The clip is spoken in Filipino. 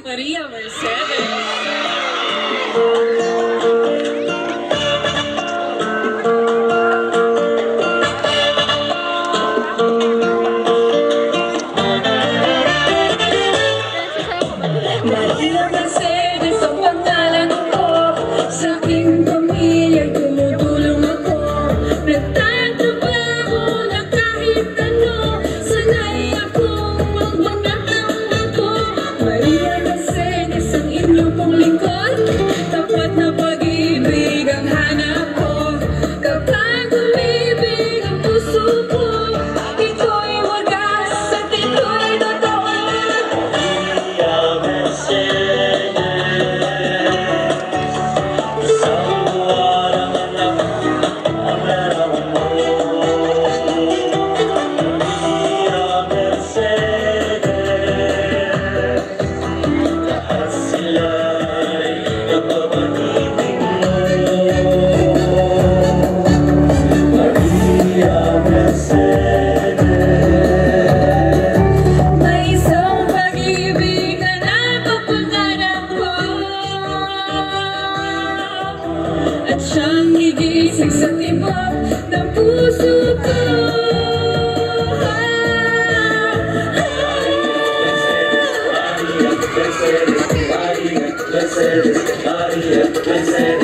Maria Mercedes. Maria Mercedes ang pangalan ko. Sa aking pamilya'y tumutulong ako. Nagtatrabaho na kahit ano. Sanay akong magmanatang ako. Maria Mercedes ang inyong pong lingkod. Tapat na pag-ibig ang hanap ko. Kapag umibig ang puso ko, ito'y wagas at ito'y totoo. May isang pag-ibig na napapangarap ko, at siyang gigising sa tibok ng puso ko. Mercedes, Maria, Mercedes, Maria, Mercedes.